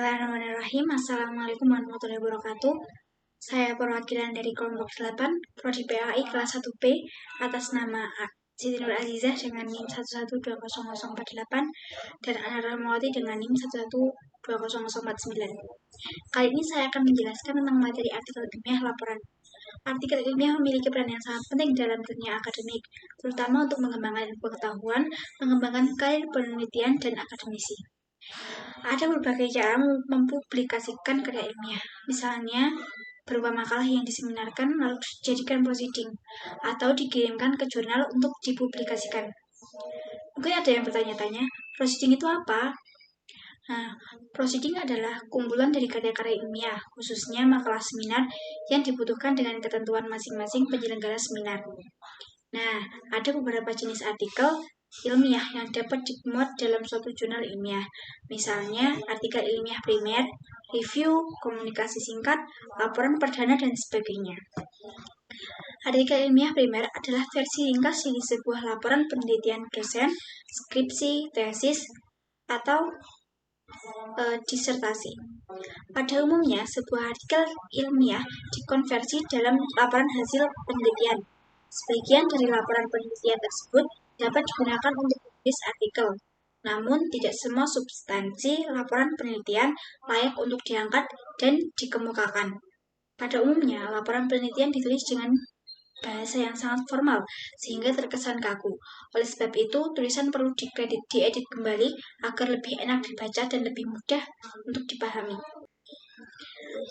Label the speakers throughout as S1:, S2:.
S1: Bismillahirrahmanirrahim. Assalamualaikum warahmatullahi wabarakatuh. Saya perwakilan dari kelompok 8, Prodi PAI kelas 1B atas nama Siti Nur Azizah dengan NIM 11200048 dan Ana Rahmawati dengan NIM 11200049. Kali ini saya akan menjelaskan tentang materi artikel ilmiah laporan. Artikel ilmiah memiliki peran yang sangat penting dalam dunia akademik, terutama untuk mengembangkan pengetahuan, mengembangkan karir penelitian dan akademisi. Ada berbagai cara mempublikasikan karya ilmiah, misalnya berupa makalah yang diseminarkan lalu dijadikan proceeding atau dikirimkan ke jurnal untuk dipublikasikan. Mungkin ada yang bertanya-tanya, proceeding itu apa? Proceeding adalah kumpulan dari karya-karya ilmiah, khususnya makalah seminar yang dibutuhkan dengan ketentuan masing-masing penyelenggara seminar. Ada beberapa jenis artikel ilmiah yang dapat dimuat dalam suatu jurnal ilmiah, misalnya artikel ilmiah primer, review, komunikasi singkat, laporan perdana, dan sebagainya. Artikel ilmiah primer adalah versi ringkas dari sebuah laporan penelitian dosen, skripsi, tesis, atau disertasi. Pada umumnya, sebuah artikel ilmiah dikonversi dalam laporan hasil penelitian. Sebagian dari laporan penelitian tersebut dapat digunakan untuk menulis artikel, namun tidak semua substansi laporan penelitian layak untuk diangkat dan dikemukakan. Pada umumnya, laporan penelitian ditulis dengan bahasa yang sangat formal, sehingga terkesan kaku. Oleh sebab itu, tulisan perlu diedit kembali agar lebih enak dibaca dan lebih mudah untuk dipahami.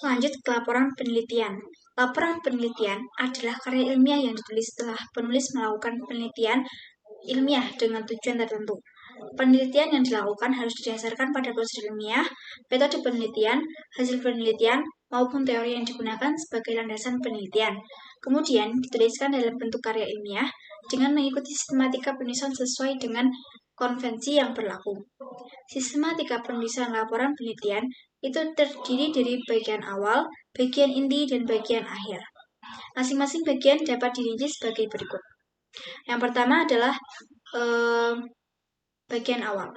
S1: Lanjut ke laporan penelitian. Laporan penelitian adalah karya ilmiah yang ditulis setelah penulis melakukan penelitian ilmiah dengan tujuan tertentu. Penelitian yang dilakukan harus didasarkan pada prosedur ilmiah, metode penelitian, hasil penelitian, maupun teori yang digunakan sebagai landasan penelitian. Kemudian dituliskan dalam bentuk karya ilmiah dengan mengikuti sistematika penulisan sesuai dengan konvensi yang berlaku. Sistematika penulisan laporan penelitian itu terdiri dari bagian awal, bagian inti, dan bagian akhir. Masing-masing bagian dapat dirinci sebagai berikut. Yang pertama adalah bagian awal.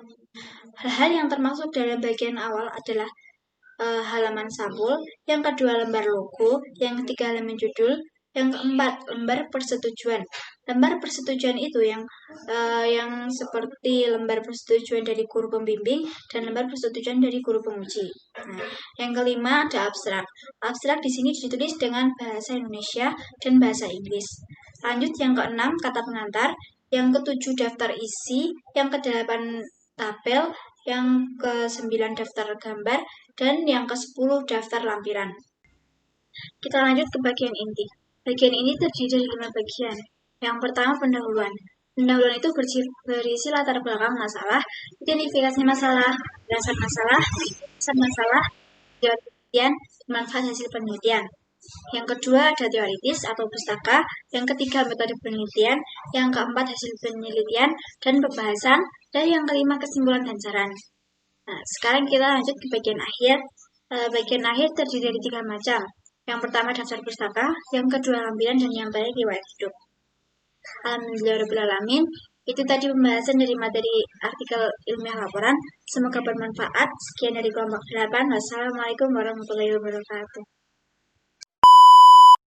S1: Hal-hal yang termasuk dalam bagian awal adalah halaman sampul, yang kedua lembar logo, yang ketiga halaman judul, yang keempat lembar persetujuan. Lembar persetujuan itu yang seperti lembar persetujuan dari guru pembimbing dan lembar persetujuan dari guru penguji. Yang kelima ada abstrak. Abstrak di sini ditulis dengan bahasa Indonesia dan bahasa Inggris. Lanjut yang keenam kata pengantar, yang ketujuh daftar isi, yang kedelapan tabel, yang ke-9 daftar gambar, dan yang ke-10 daftar lampiran. Kita lanjut ke bagian inti. Bagian ini terdiri dari 5 bagian. Yang pertama pendahuluan. Pendahuluan itu berisi latar belakang masalah, identifikasi masalah, dasar masalah, penelitian, manfaat hasil penelitian. Yang kedua ada teoritis atau pustaka, yang ketiga metode penelitian, yang keempat hasil penelitian dan pembahasan, dan yang kelima kesimpulan dan saran. Sekarang kita lanjut ke bagian akhir. Bagian akhir terdiri dari 3 macam. Yang pertama daftar pustaka, yang kedua lampiran, dan yang terakhir riwayat hidup. Alhamdulillahirrahmanirrahim. Itu tadi pembahasan dari materi artikel ilmiah laporan. Semoga bermanfaat. Sekian dari kelompok 8. Wassalamualaikum warahmatullahi wabarakatuh.